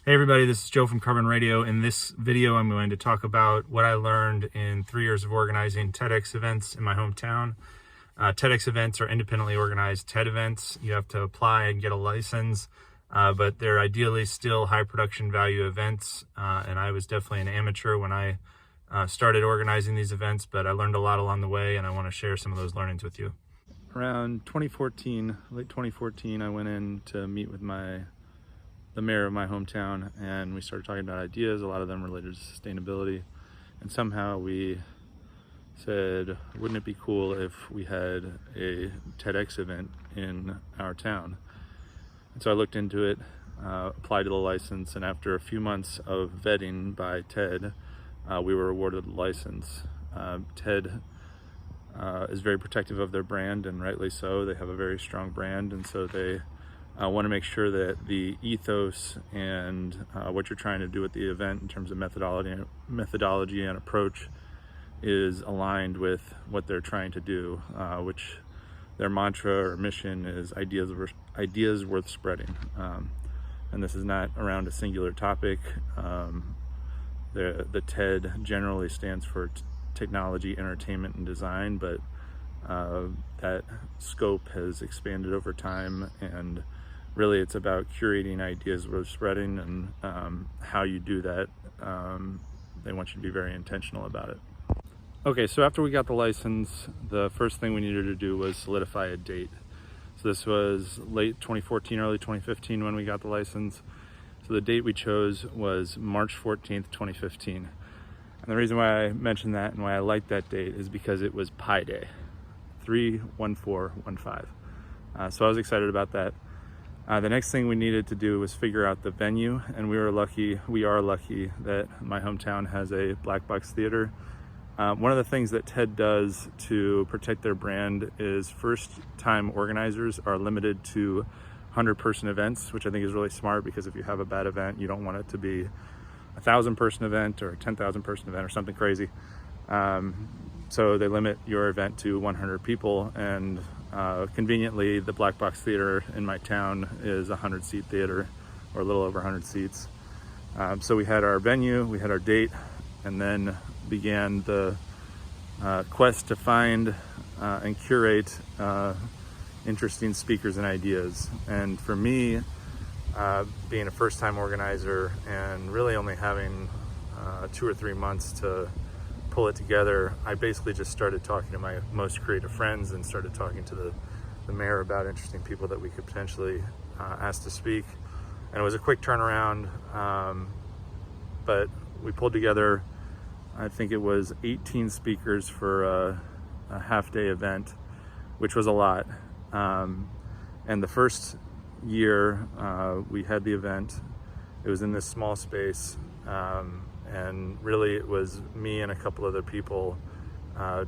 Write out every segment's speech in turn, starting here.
Hey everybody, this is Joe from Carbon Radio. In this video, I'm going to talk about what I learned in 3 years of organizing TEDx events in my hometown. TEDx events are independently organized TED events. You have to apply and get a license, but they're ideally still high production value events. And I was definitely an amateur when I started organizing these events, but I learned a lot along the way, and I want to share some of those learnings with you. Around 2014, late 2014, I went in to meet with the mayor of my hometown, and we started talking about ideas, a lot of them related to sustainability. And somehow we said, wouldn't it be cool if we had a TEDx event in our town? And so I looked into it, applied to the license, and after a few months of vetting by TED, we were awarded the license. TED is very protective of their brand, and rightly so. They have a very strong brand, and so they want to make sure that the ethos and what you're trying to do at the event in terms of methodology and approach is aligned with what they're trying to do, which their mantra or mission is ideas worth spreading. And this is not around a singular topic. The TED generally stands for technology, entertainment, and design, but that scope has expanded over time, and really it's about curating ideas worth spreading, and how you do that, they want you to be very intentional about it. Okay, so after we got the license, the first thing we needed to do was solidify a date. So this was late 2014, early 2015 when we got the license. So the date we chose was March 14th, 2015. And the reason why I mentioned that and why I liked that date is because it was Pi Day, 3/14/15. So I was excited about that. The next thing we needed to do was figure out the venue, and we are lucky that my hometown has a black box theater. One of the things that TED does to protect their brand is first-time organizers are limited to 100-person events, which I think is really smart, because if you have a bad event, you don't want it to be a 1,000-person event or a 10,000-person event or something crazy. So they limit your event to 100 people, and conveniently, the Black Box Theater in my town is a 100-seat theater, or a little over 100 seats. So we had our venue, we had our date, and then began the quest to find and curate interesting speakers and ideas. And for me, being a first-time organizer and really only having 2 or 3 months to pull it together, I basically just started talking to my most creative friends and started talking to the mayor about interesting people that we could potentially ask to speak. And it was a quick turnaround, but we pulled together, I think it was 18 speakers for a half-day event, which was a lot. And the first year we had the event, it was in this small space, and really it was me and a couple other people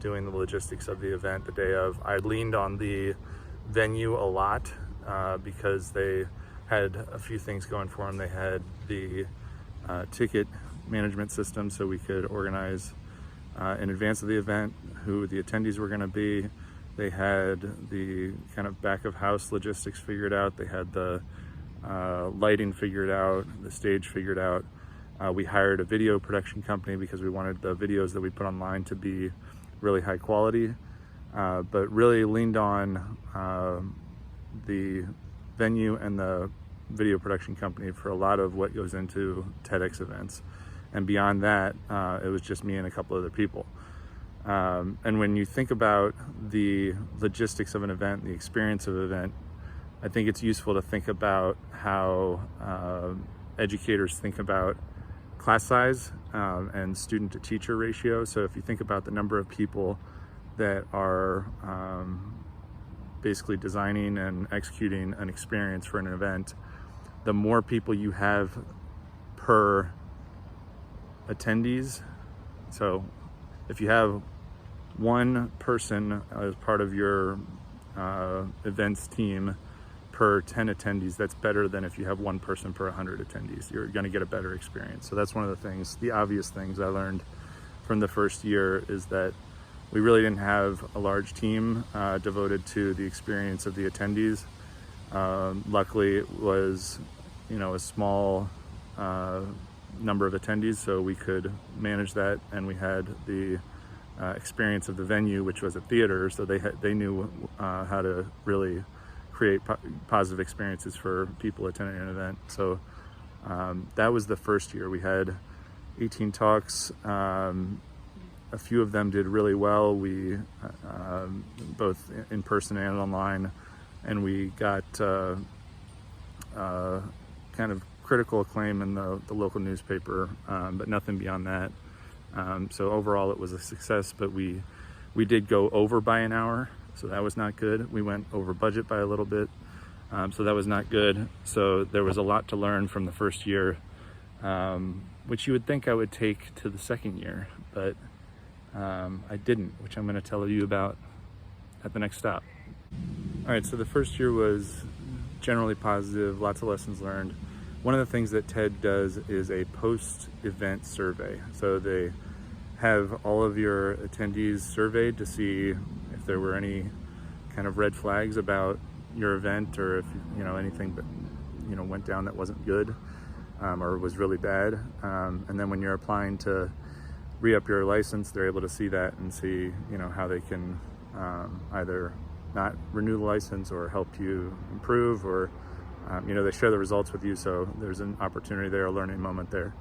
doing the logistics of the event the day of. I leaned on the venue a lot because they had a few things going for them. They had the ticket management system, so we could organize in advance of the event who the attendees were going to be. They had the kind of back of house logistics figured out. They had the lighting figured out, the stage figured out. We hired a video production company because we wanted the videos that we put online to be really high quality, but really leaned on the venue and the video production company for a lot of what goes into TEDx events. And beyond that, it was just me and a couple other people. And when you think about the logistics of an event, the experience of an event, I think it's useful to think about how educators think about class size and student to teacher ratio. So if you think about the number of people that are basically designing and executing an experience for an event, the more people you have per attendees. So if you have one person as part of your events team per 10 attendees, that's better than if you have one person per 100 attendees. You're going to get a better experience. So that's one of the things, the obvious things I learned from the first year, is that we really didn't have a large team devoted to the experience of the attendees. Luckily, it was, a small number of attendees, so we could manage that, and we had the experience of the venue, which was a theater, so they knew how to really create positive experiences for people attending an event. So that was the first year. We had 18 talks. A few of them did really well. We both in person and online, and we got kind of critical acclaim in the local newspaper, but nothing beyond that. So overall it was a success, but we did go over by an hour, so that was not good. We went over budget by a little bit, so that was not good. So there was a lot to learn from the first year, which you would think I would take to the second year, but I didn't, which I'm going to tell you about at the next stop. All right, so the first year was generally positive, lots of lessons learned. One of the things that TED does is a post-event survey. So they have all of your attendees surveyed to see if there were any kind of red flags about your event, or if anything went down that wasn't good, or was really bad. And then when you're applying to re-up your license, they're able to see that and see how they can either not renew the license or help you improve, or they share the results with you, so there's an opportunity there, a learning moment there.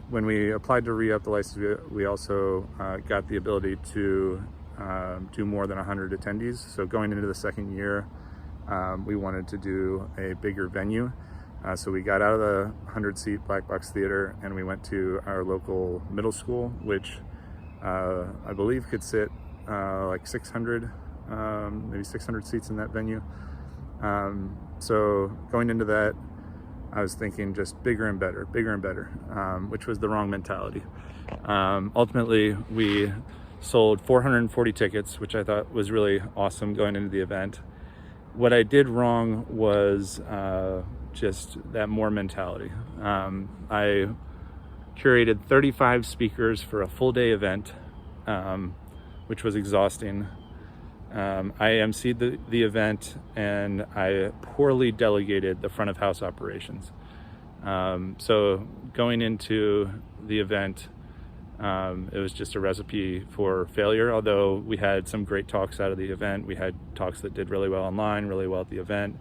When we applied to re-up the license, we also got the ability to do more than 100 attendees. So going into the second year, we wanted to do a bigger venue. So we got out of the 100-seat Black Box Theater, and we went to our local middle school, which I believe could sit like 600, maybe 600 seats in that venue. So going into that, I was thinking just bigger and better, which was the wrong mentality. Ultimately, we sold 440 tickets, which I thought was really awesome going into the event. What I did wrong was just that more mentality. I curated 35 speakers for a full day event, which was exhausting. I emceed the event, and I poorly delegated the front of house operations. So going into the event, it was just a recipe for failure. Although we had some great talks out of the event, we had talks that did really well online, really well at the event,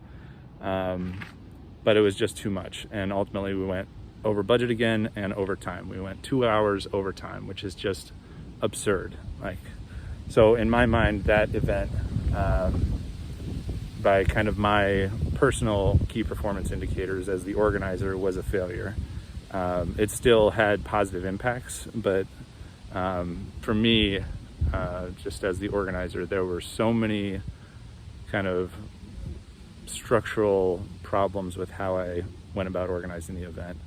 but it was just too much. And ultimately we went over budget again and over time. We went 2 hours over time, which is just absurd. So in my mind, that event, by kind of my personal key performance indicators as the organizer, was a failure. It still had positive impacts, but for me, just as the organizer, there were so many kind of structural problems with how I went about organizing the event.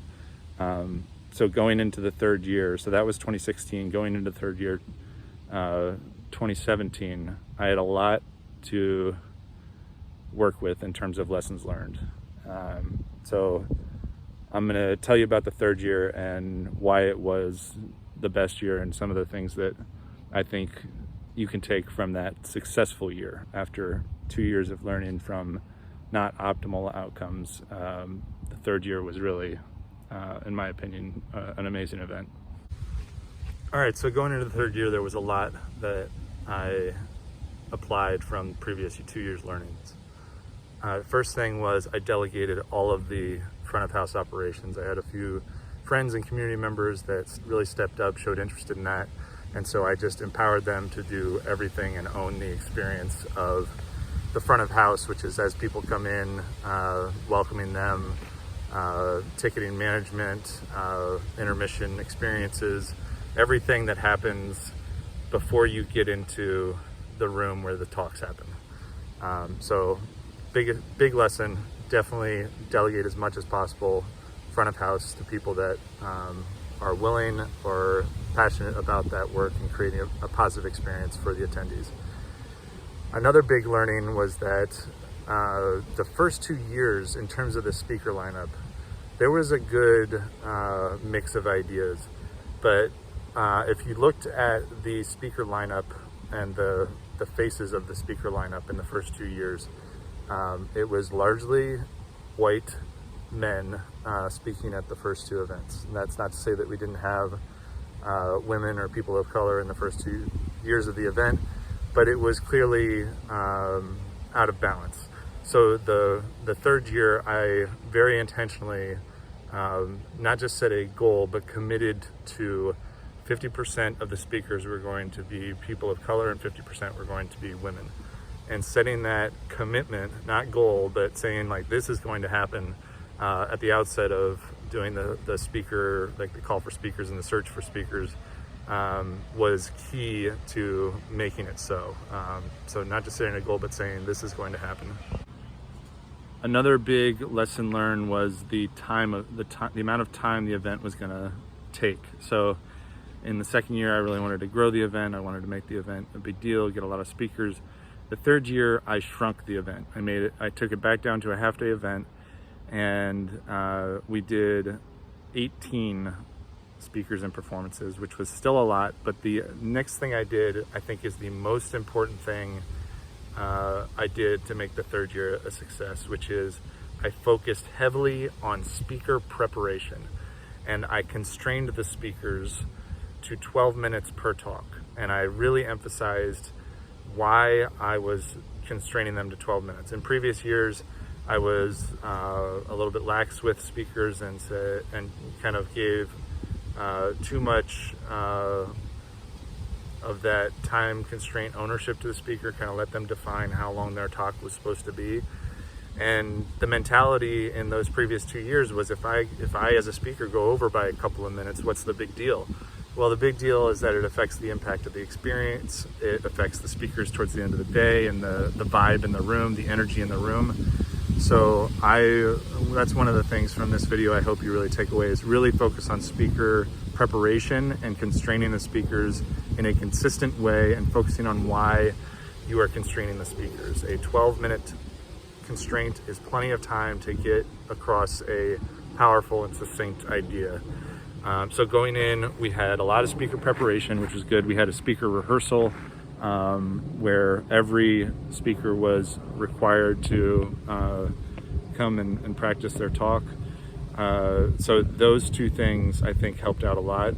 So going into the third year, so that was 2016, going into the third year, 2017, I had a lot to work with in terms of lessons learned. So I'm going to tell you about the third year and why it was the best year, and some of the things that I think you can take from that successful year after 2 years of learning from not optimal outcomes. The third year was really, in my opinion, an amazing event. All right, so going into the third year, there was a lot that I applied from previous 2 years' learnings. First thing was I delegated all of the front of house operations. I had a few friends and community members that really stepped up, showed interest in that, and so I just empowered them to do everything and own the experience of the front of house, which is as people come in, welcoming them, ticketing management, intermission experiences, everything that happens before you get into the room where the talks happen. So big lesson, definitely delegate as much as possible front of house to people that are willing or passionate about that work and creating a positive experience for the attendees. Another big learning was that the first 2 years, in terms of the speaker lineup, there was a good mix of ideas, but if you looked at the speaker lineup and the faces of the speaker lineup in the first 2 years, it was largely white men speaking at the first two events. And that's not to say that we didn't have women or people of color in the first 2 years of the event, but it was clearly out of balance. So the third year, I very intentionally not just set a goal, but committed to 50% of the speakers were going to be people of color and 50% were going to be women. And setting that commitment, not goal, but saying like this is going to happen at the outset of doing the speaker, like the call for speakers and the search for speakers, was key to making it so. So not just setting a goal, but saying this is going to happen. Another big lesson learned was the amount of time the event was going to take. So in the second year, I really wanted to grow the event. I wanted to make the event a big deal, get a lot of speakers. The third year, I shrunk the event. I took it back down to a half-day event, and we did 18 speakers and performances, which was still a lot. But the next thing I did, I think, is the most important thing I did to make the third year a success, which is I focused heavily on speaker preparation, and I constrained the speakers to 12 minutes per talk. And I really emphasized why I was constraining them to 12 minutes. In previous years, I was a little bit lax with speakers and kind of gave too much of that time constraint ownership to the speaker, kind of let them define how long their talk was supposed to be. And the mentality in those previous 2 years was if I as a speaker go over by a couple of minutes, what's the big deal? Well, the big deal is that it affects the impact of the experience. It affects the speakers towards the end of the day and the vibe in the room, the energy in the room. So that's one of the things from this video I hope you really take away, is really focus on speaker preparation and constraining the speakers in a consistent way and focusing on why you are constraining the speakers. A 12-minute constraint is plenty of time to get across a powerful and succinct idea. So going in, we had a lot of speaker preparation, which was good. We had a speaker rehearsal where every speaker was required to come and practice their talk. So those two things, I think, helped out a lot.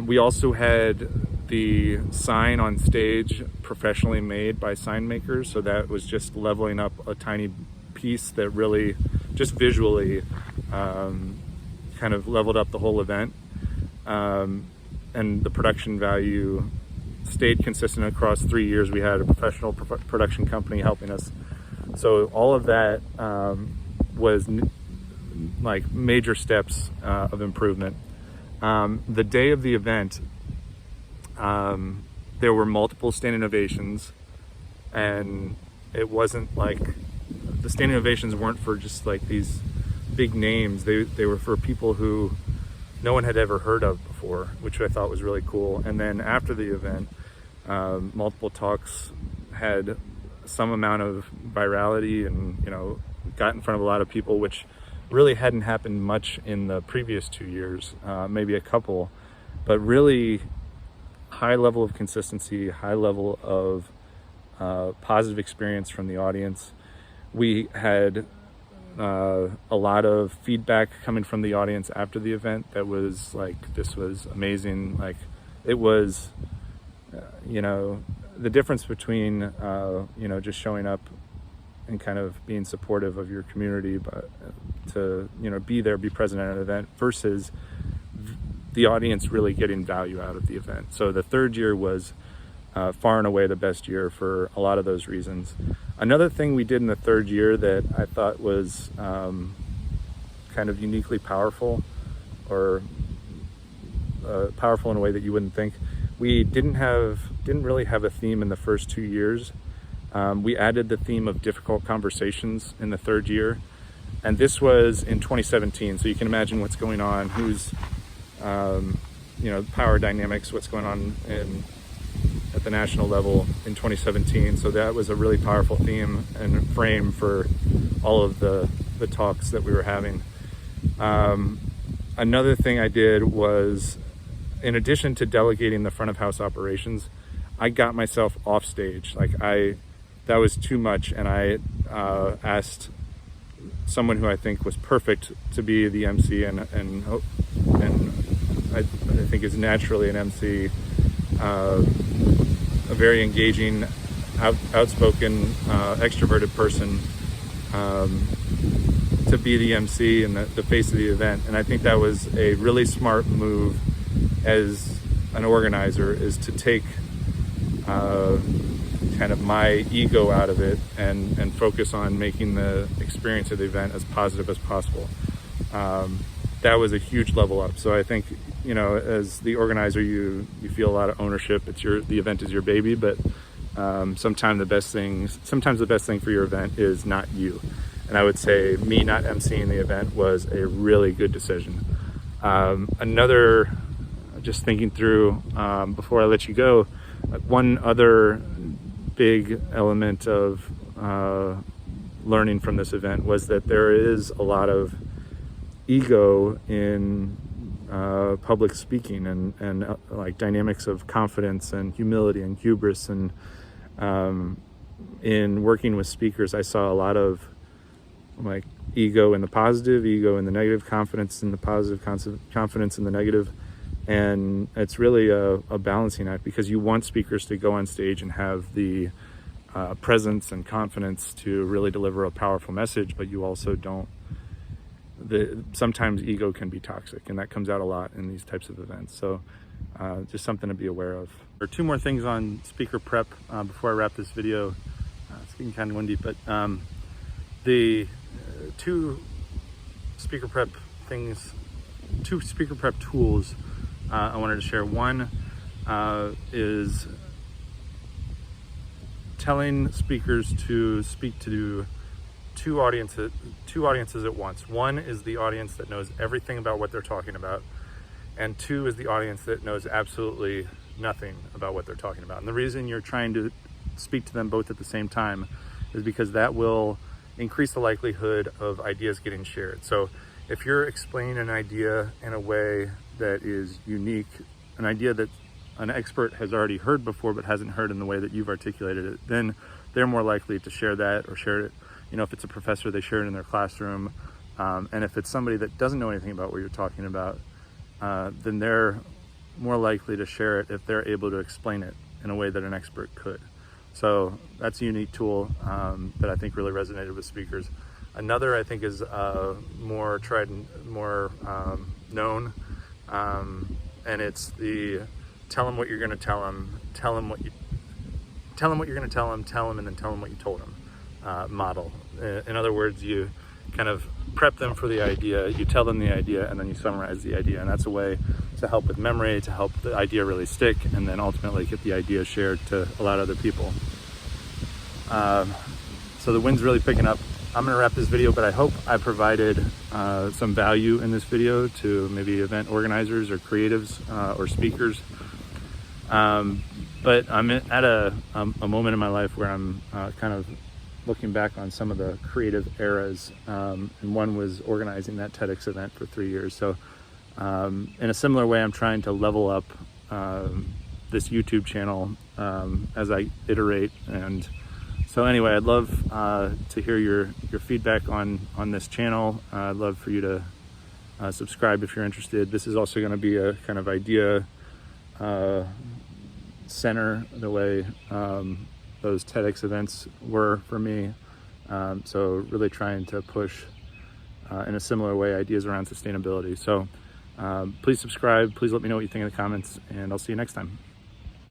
We also had the sign on stage professionally made by sign makers. So that was just leveling up a tiny piece that really just visually kind of leveled up the whole event. And the production value stayed consistent across 3 years. We had a professional production company helping us. So all of that was like major steps of improvement. The day of the event, there were multiple standing ovations, and it wasn't like the standing ovations weren't for just like these big names. They were for people who no one had ever heard of before, which I thought was really cool. And then after the event, multiple talks had some amount of virality and, got in front of a lot of people, which really hadn't happened much in the previous 2 years, maybe a couple, but really high level of consistency, high level of positive experience from the audience. We had a lot of feedback coming from the audience after the event that was like, this was amazing. Like it was, the difference between, just showing up and kind of being supportive of your community, but to, be there, be present at an event versus the audience really getting value out of the event. So the third year was far and away the best year for a lot of those reasons. Another thing we did in the third year that I thought was kind of uniquely powerful, or powerful in a way that you wouldn't think. We didn't really have a theme in the first 2 years. We added the theme of difficult conversations in the third year, and this was in 2017. So you can imagine what's going on, who's power dynamics, what's going on at the national level in 2017. So that was a really powerful theme and frame for all of the talks that we were having. Another thing I did was, in addition to delegating the front of house operations, I got myself off stage. That was too much, and I asked someone who I think was perfect to be the MC, and I think is naturally an MC, a very engaging, outspoken, extroverted person, to be the MC and the face of the event. And I think that was a really smart move as an organizer, is to take kind of my ego out of it and focus on making the experience of the event as positive as possible. That was a huge level up. So I think, you know, as the organizer, you feel a lot of ownership. The event is your baby, but sometimes the best thing for your event is not you. And I would say me not emceeing the event was a really good decision. Another, just thinking through, before I let you go, one other big element of learning from this event was that there is a lot of ego in public speaking, and like dynamics of confidence and humility and hubris. And in working with speakers, I saw a lot of like ego in the positive, ego in the negative, confidence in the positive, confidence in the negative. And it's really a balancing act, because you want speakers to go on stage and have the presence and confidence to really deliver a powerful message, but you also don't. Sometimes ego can be toxic, and that comes out a lot in these types of events. So just something to be aware of. There are two more things on speaker prep before I wrap this video. It's getting kind of windy, but the two speaker prep tools I wanted to share. One is telling speakers to speak to two audiences at once. One is the audience that knows everything about what they're talking about, and two is the audience that knows absolutely nothing about what they're talking about. And the reason you're trying to speak to them both at the same time is because that will increase the likelihood of ideas getting shared. So if you're explaining an idea in a way that is unique, an idea that an expert has already heard before but hasn't heard in the way that you've articulated it, then they're more likely to share that, or share it. You know, if it's a professor, they share it in their classroom. And if it's somebody that doesn't know anything about what you're talking about, then they're more likely to share it if they're able to explain it in a way that an expert could. So that's a unique tool that I think really resonated with speakers. Another, I think, is more tried and more known, and it's the tell them what you're going to tell them, tell them what you're going to tell them, and then tell them what you told them model. In other words, you kind of prep them for the idea, you tell them the idea, and then you summarize the idea. And that's a way to help with memory, to help the idea really stick, and then ultimately get the idea shared to a lot of other people. So the wind's really picking up. I'm gonna wrap this video, but I hope I provided some value in this video to maybe event organizers or creatives or speakers. But I'm at a moment in my life where I'm kind of looking back on some of the creative eras, and one was organizing that TEDx event for 3 years. So in a similar way, I'm trying to level up this YouTube channel as I iterate. And so anyway, I'd love to hear your feedback on this channel. I'd love for you to subscribe if you're interested. This is also going to be a kind of idea center, the way those TEDx events were for me. So really trying to push in a similar way ideas around sustainability. So please subscribe, please let me know what you think in the comments, and I'll see you next time.